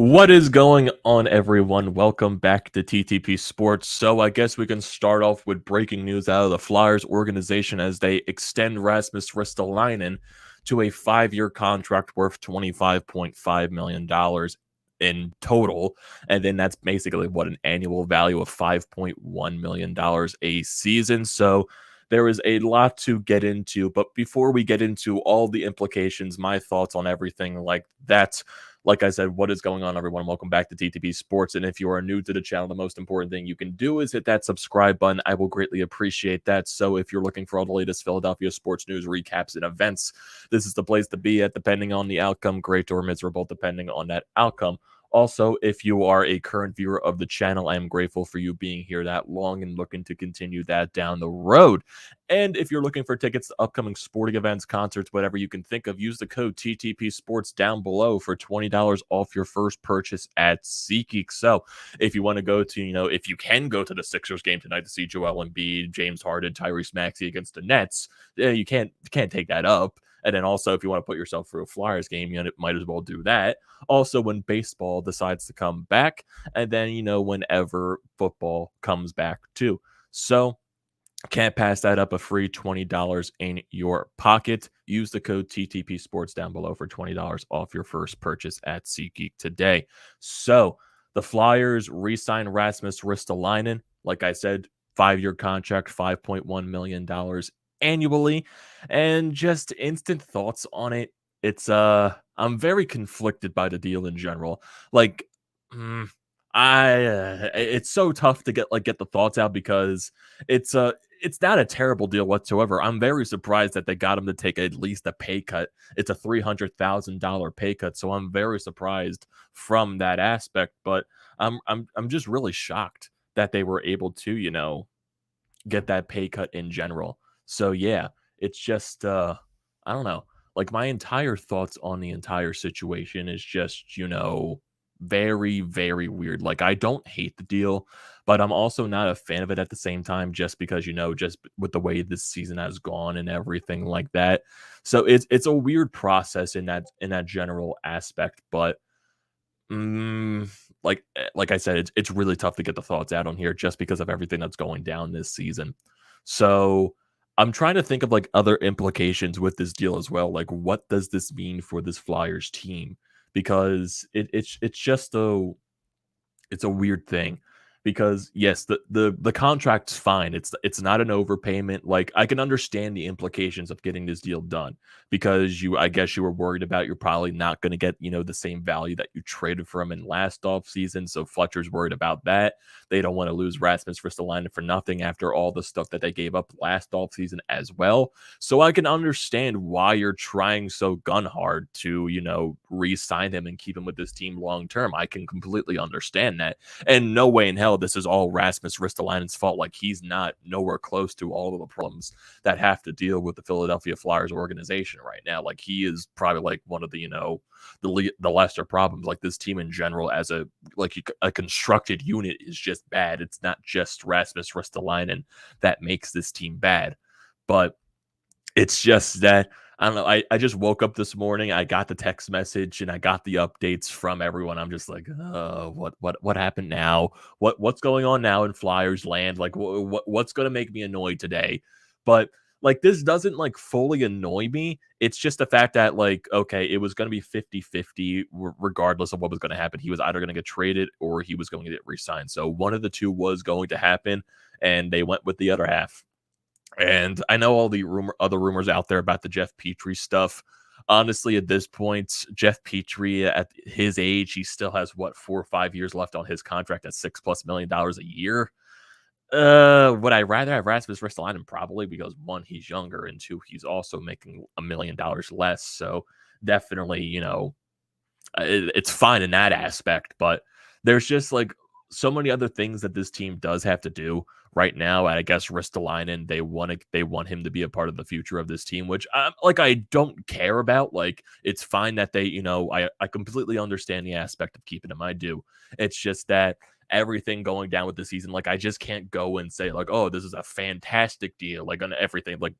What is going on, everyone? Welcome back to TTP Sports. So I guess we can start off with breaking news out of the Flyers organization as they extend Rasmus Ristolainen to a 5-year contract worth $25.5 million in total. And then that's basically an annual value of $5.1 million a season. So there is a lot to get into. But before we get into all the implications, my thoughts on everything like that, like I said, what is going on, everyone? Welcome back to TTP Sports. And if you are new to the channel, the most important thing you can do is hit that subscribe button. I will greatly appreciate that. So if you're looking for all the latest Philadelphia sports news, recaps, and events, this is the place to be at, depending on the outcome, great or miserable, depending on that outcome. Also, if you are a current viewer of the channel, I am grateful for you being here that long and looking to continue that down the road. And if you're looking for tickets to upcoming sporting events, concerts, whatever you can think of, use the code TTP Sports down below for $20 off your first purchase at SeatGeek. So if you want to go to, if you can go to the Sixers game tonight to see Joel Embiid, James Harden, Tyrese Maxey against the Nets, you can't take that up. And then also, if you want to put yourself through a Flyers game, might as well do that. Also, when baseball decides to come back, and then, whenever football comes back too. So can't pass that up. A free $20 in your pocket. Use the code TTP Sports down below for $20 off your first purchase at SeatGeek today. So the Flyers re-sign Rasmus Ristolainen. Like I said, 5-year contract, $5.1 million annually. And just instant thoughts on it. I'm very conflicted by the deal in general. Like, it's so tough to get the thoughts out because it's not a terrible deal whatsoever. I'm very surprised that they got him to take at least a pay cut. It's a $300,000 pay cut, so I'm very surprised from that aspect. But I'm just really shocked that they were able to get that pay cut in general. So yeah, it's just I don't know. Like, my entire thoughts on the entire situation is just very, very weird. Like, I don't hate the deal, but I'm also not a fan of it at the same time, just because, just with the way this season has gone and everything like that. So it's a weird process in that general aspect. But like I said, it's really tough to get the thoughts out on here just because of everything that's going down this season. So I'm trying to think of other implications with this deal as well. Like, what does this mean for this Flyers team? Because it's just it's a weird thing. Because yes, the contract's fine. It's not an overpayment. Like, I can understand the implications of getting this deal done because I guess you were worried about you're probably not going to get the same value that you traded for him in last offseason. So Fletcher's worried about that. They don't want to lose Rasmus Ristolainen for nothing after all the stuff that they gave up last offseason as well. So I can understand why you're trying so gun hard to re-sign him and keep him with this team long term. I can completely understand that. And no way in hell this is all Rasmus Ristolainen's fault. Like, he's not nowhere close to all of the problems that have to deal with the Philadelphia Flyers organization right now. Like, he is probably one of the the lesser problems. Like, this team in general as a constructed unit is just bad. It's not just Rasmus Ristolainen that makes this team bad, but it's just that I don't know. I just woke up this morning. I got the text message and I got the updates from everyone. I'm just like, what happened now? What's going on now in Flyers land? Like, what's going to make me annoyed today? But this doesn't fully annoy me. It's just the fact that okay, it was going to be 50-50 regardless of what was going to happen. He was either going to get traded or he was going to get re-signed. So one of the two was going to happen, and they went with the other half. And I know all the other rumors out there about the Jeff Petrie stuff. Honestly, at this point, Jeff Petrie, at his age, he still has 4 or 5 years left on his contract at $6+ million a year. Would I rather have Rasmus Ristolainen? Probably, because 1, he's younger, and 2, he's also making $1 million less. So definitely, it's fine in that aspect. But there's just so many other things that this team does have to do right now. And I guess Ristolainen, they want him to be a part of the future of this team, which I don't care about. It's fine that they, I completely understand the aspect of keeping him. I do. It's just that everything going down with the season, like, I just can't go and say, like, "Oh, this is a fantastic deal," like, on everything, like,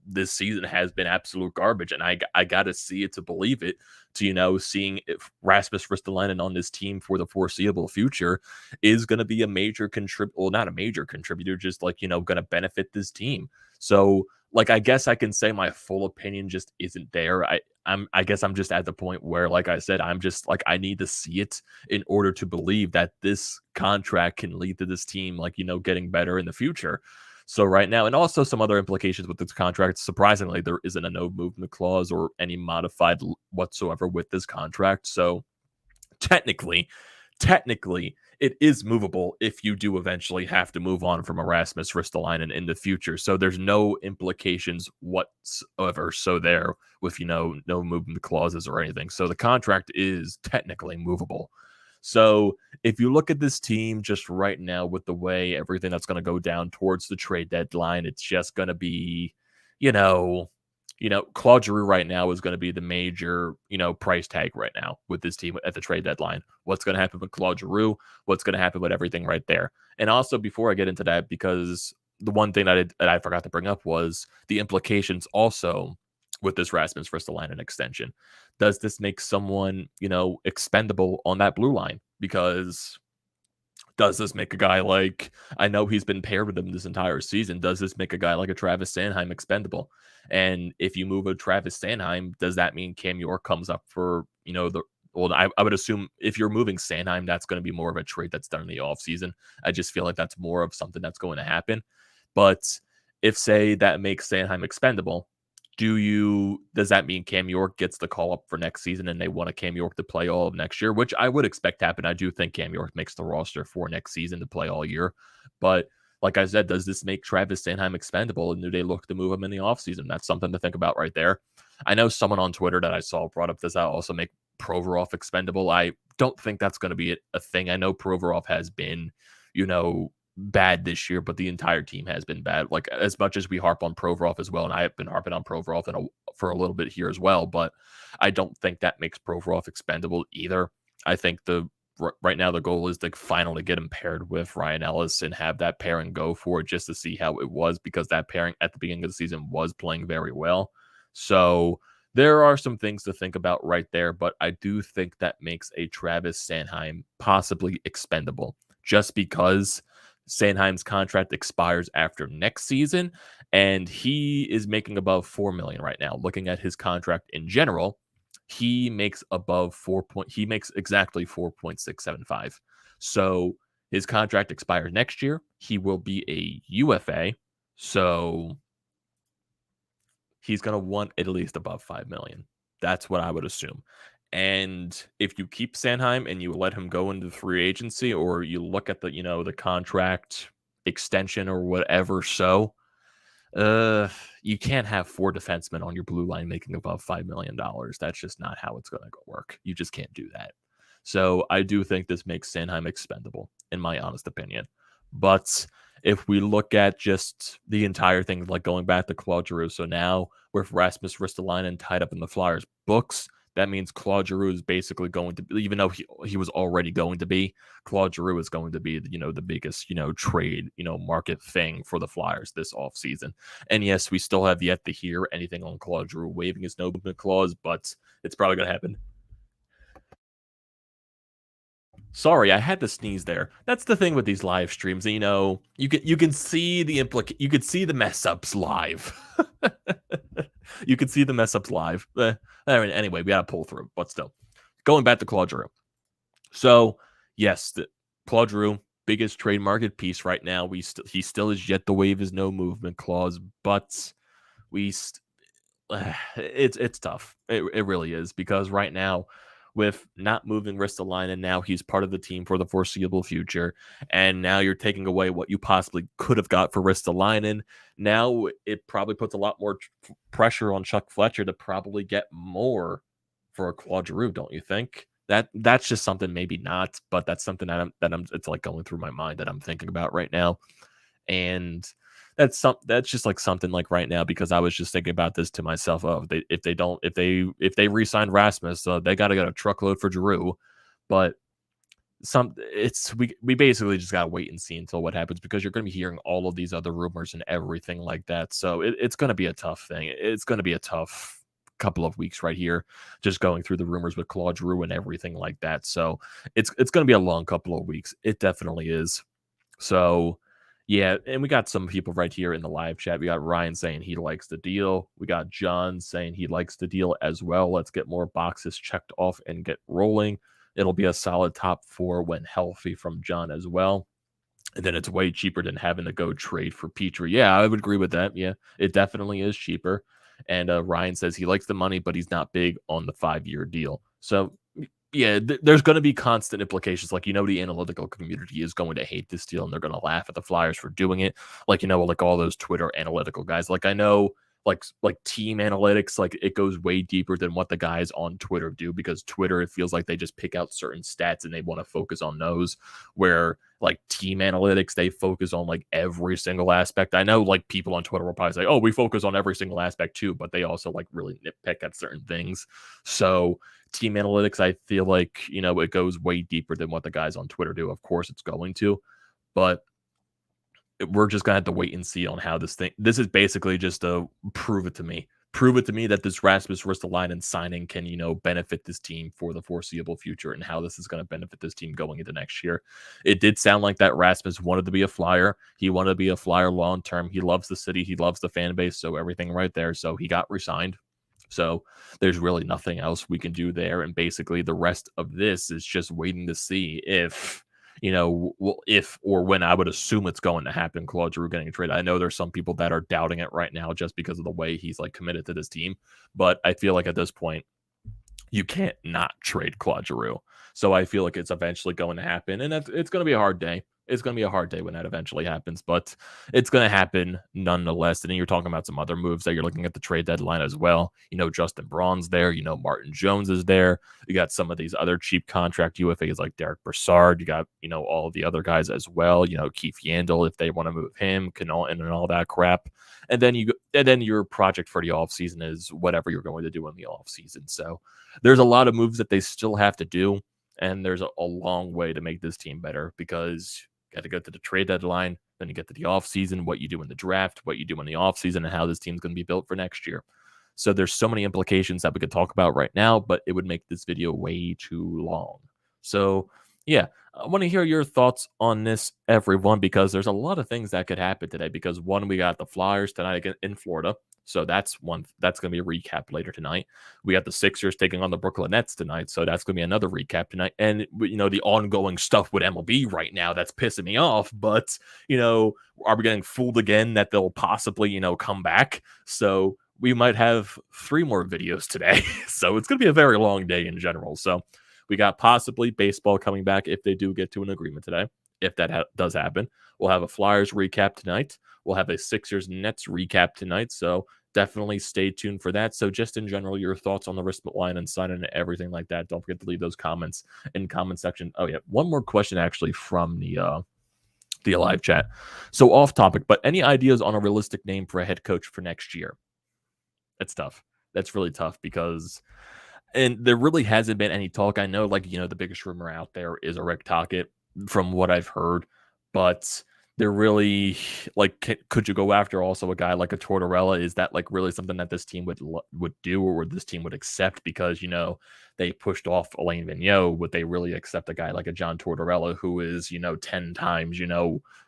this season has been absolute garbage, and I gotta see it to believe it, to, seeing if Rasmus Ristolainen on this team for the foreseeable future is gonna be a major well, not a major contributor, just, like, gonna benefit this team. So, like, I guess I can say my full opinion just isn't there. I guess I'm just at the point where, like I said, I'm just like, I need to see it in order to believe that this contract can lead to this team, like, getting better in the future. So right now, and also some other implications with this contract, surprisingly, there isn't a no movement clause or any modified whatsoever with this contract. So technically, technically, it is movable if you do eventually have to move on from Erasmus Ristolainen in the future. So there's no implications whatsoever. So there with, no movement clauses or anything. So the contract is technically movable. So if you look at this team just right now with the way everything that's going to go down towards the trade deadline, it's just going to be, you know, Claude Giroux right now is going to be the major, price tag right now with this team at the trade deadline. What's going to happen with Claude Giroux? What's going to happen with everything right there? And also, before I get into that, because the one thing that I forgot to bring up was the implications also with this Rasmus Ristolainen extension. Does this make someone, expendable on that blue line? Because does this make a guy like, I know he's been paired with him this entire season, does this make a guy like a Travis Sanheim expendable? And if you move a Travis Sanheim, does that mean Cam York comes up for, I would assume if you're moving Sanheim, that's going to be more of a trade that's done in the offseason. I just feel like that's more of something that's going to happen. But if, say, that makes Sanheim expendable, does that mean Cam York gets the call up for next season and they want a Cam York to play all of next year, which I would expect to happen. I do think Cam York makes the roster for next season to play all year. But like I said, does this make Travis Sanheim expendable, and do they look to move him in the offseason? That's something to think about right there. I know someone on Twitter that I saw brought up this. I also make Provorov expendable. I don't think that's going to be a thing. I know Provorov has been, bad this year, but the entire team has been bad. Like, as much as we harp on Provorov as well, and I have been harping on Provorov for a little bit here as well, but I don't think that makes Provorov expendable either. I think right now the goal is to finally get him paired with Ryan Ellis and have that pairing go for it, just to see how it was, because that pairing at the beginning of the season was playing very well. So there are some things to think about right there, but I do think that makes a Travis Sanheim possibly expendable, just because Sanheim's contract expires after next season, and he is making above $4 million right now. Looking at his contract in general, he makes he makes exactly 4.675. So his contract expires next year. He will be a UFA. So he's going to want at least above $5 million. That's what I would assume. And if you keep Sanheim and you let him go into free agency, or you look at the contract extension or whatever, you can't have 4 defensemen on your blue line making above $5 million. That's just not how it's going to work. You just can't do that. So I do think this makes Sanheim expendable, in my honest opinion. But if we look at just the entire thing, like going back to Claude Giroux, so now with Rasmus Ristolainen tied up in the Flyers books, that means Claude Giroux is basically going to be, even though he was already going to be, Claude Giroux is going to be, the biggest, trade, market thing for the Flyers this offseason. And yes, we still have yet to hear anything on Claude Giroux waiving his no movement clause, but it's probably going to happen. Sorry, I had to sneeze there. That's the thing with these live streams. You can see you could see the mess ups live. You could see the mess ups live. Anyway, we got to pull through. But still, going back to Claude Giroux. So yes, Claude Giroux, biggest trade market piece right now. He still is yet to waive his no movement clause, but it's tough. It really is, because right now, with not moving Ristolainen, now he's part of the team for the foreseeable future, and now you're taking away what you possibly could have got for Ristolainen. Now it probably puts a lot more pressure on Chuck Fletcher to probably get more for a Claude Giroux, don't you think? That's just something, maybe not, but that's something that I'm it's like going through my mind that I'm thinking about right now. And that's just like something like right now, because I was just thinking about this to myself. Oh, if they re-sign Rasmus, they got to get a truckload for Giroux. But we basically just gotta wait and see until what happens because you're gonna be hearing all of these other rumors and everything like that. So it's gonna be a tough thing. It's gonna be a tough couple of weeks right here, just going through the rumors with Claude Giroux and everything like that. So it's gonna be a long couple of weeks. It definitely is. So, yeah, and we got some people right here in the live chat. We got Ryan saying he likes the deal. We got John saying he likes the deal as well. Let's get more boxes checked off and get rolling. It'll be a solid top 4 when healthy from John as well. And then it's way cheaper than having to go trade for Petrie. Yeah, I would agree with that. Yeah, it definitely is cheaper. And Ryan says he likes the money, but he's not big on the 5-year deal. So yeah, there's going to be constant implications. Like, the analytical community is going to hate this deal and they're going to laugh at the Flyers for doing it. Like, like all those Twitter analytical guys. Like, I know, like team analytics, like it goes way deeper than what the guys on Twitter do because Twitter, it feels like they just pick out certain stats and they want to focus on those. Where like team analytics, they focus on like every single aspect. I know like people on Twitter will probably say, "Oh, we focus on every single aspect too," but they also like really nitpick at certain things. So team analytics, I feel like, it goes way deeper than what the guys on Twitter do. Of course, it's going to, but we're just gonna have to wait and see on how this is basically just a prove it to me. Prove it to me that this Rasmus Ristolainen signing can, benefit this team for the foreseeable future and how this is going to benefit this team going into next year. It did sound like that Rasmus wanted to be a Flyer. He wanted to be a Flyer long term. He loves the city. He loves the fan base. So everything right there. So he got resigned. So there's really nothing else we can do there. And basically the rest of this is just waiting to see if, if or when I would assume it's going to happen, Claude Giroux getting traded. I know there's some people that are doubting it right now just because of the way he's like committed to this team. But I feel like at this point, you can't not trade Claude Giroux. So I feel like it's eventually going to happen. And it's going to be a hard day. It's going to be a hard day when that eventually happens, but it's going to happen nonetheless. And then you're talking about some other moves that you're looking at the trade deadline as well. Justin Braun's there. Martin Jones is there. You got some of these other cheap contract UFAs like Derek Brassard. You got, all of the other guys as well. Keith Yandel, if they want to move him, Canal and all that crap. And then your project for the offseason is whatever you're going to do in the offseason. So there's a lot of moves that they still have to do. And there's a long way to make this team better because you got to go to the trade deadline, then you get to the offseason, what you do in the draft, what you do in the offseason, and how this team's going to be built for next year. So there's so many implications that we could talk about right now, but it would make this video way too long. So yeah, I want to hear your thoughts on this, everyone, because there's a lot of things that could happen today. Because one, we got the Flyers tonight in Florida. So that's going to be a recap later tonight. We got the Sixers taking on the Brooklyn Nets tonight. So that's going to be another recap tonight. And, the ongoing stuff with MLB right now, that's pissing me off. But, are we getting fooled again that they'll possibly, come back? So we might have 3 more videos today. So it's going to be a very long day in general. So we got possibly baseball coming back if they do get to an agreement today. If that does happen, we'll have a Flyers recap tonight. We'll have a Sixers Nets recap tonight. So definitely stay tuned for that. So just in general, your thoughts on the Ristolainen signing and everything like that. Don't forget to leave those comments in comment section. Oh yeah, one more question actually from the live chat. So off topic, but any ideas on a realistic name for a head coach for next year? That's tough. That's really tough because. And there really hasn't been any talk. I know, the biggest rumor out there is a Rick Tocchet from what I've heard, but they're really could you go after also a guy like a Tortorella? Is that really something that this team would do or this team would accept? Because, they pushed off Alain Vigneault. Would they really accept a guy like a John Tortorella who is, 10 times,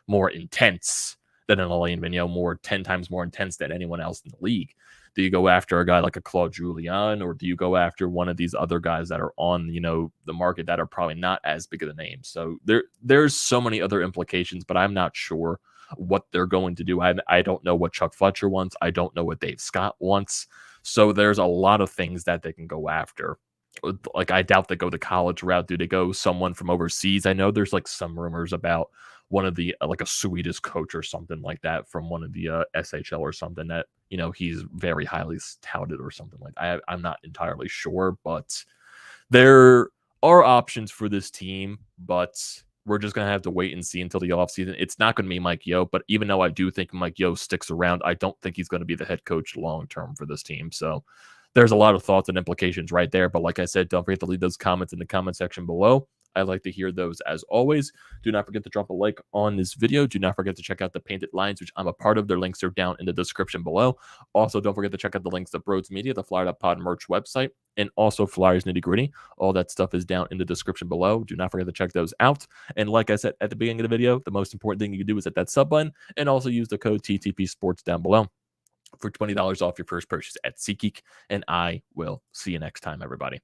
more intense than an Alain Vigneault, 10 times more intense than anyone else in the league? Do you go after a guy like a Claude Julien, or do you go after one of these other guys that are on, the market that are probably not as big of a name? So there's so many other implications, but I'm not sure what they're going to do. I don't know what Chuck Fletcher wants. I don't know what Dave Scott wants. So there's a lot of things that they can go after. I doubt they go the college route. Do they go someone from overseas? I know there's some rumors about one of the a Swedish coach or something like that from one of the SHL or something that he's very highly touted or something like that. I'm not entirely sure, but there are options for this team, but we're just going to have to wait and see until the offseason. It's not going to be Mike Yeo, but even though I do think Mike Yeo sticks around, I don't think he's going to be the head coach long-term for this team. So there's a lot of thoughts and implications right there. But like I said, don't forget to leave those comments in the comment section below. I like to hear those as always. Do not forget to drop a like on this video. Do not forget to check out the Painted Lines, which I'm a part of. Their links are down in the description below. Also, don't forget to check out the links to Broads Media, the Flyer.pod merch website, and also Flyers Nitty Gritty. All that stuff is down in the description below. Do not forget to check those out. And like I said at the beginning of the video, the most important thing you can do is hit that sub button and also use the code TTP Sports down below for $20 off your first purchase at SeatGeek. And I will see you next time, everybody.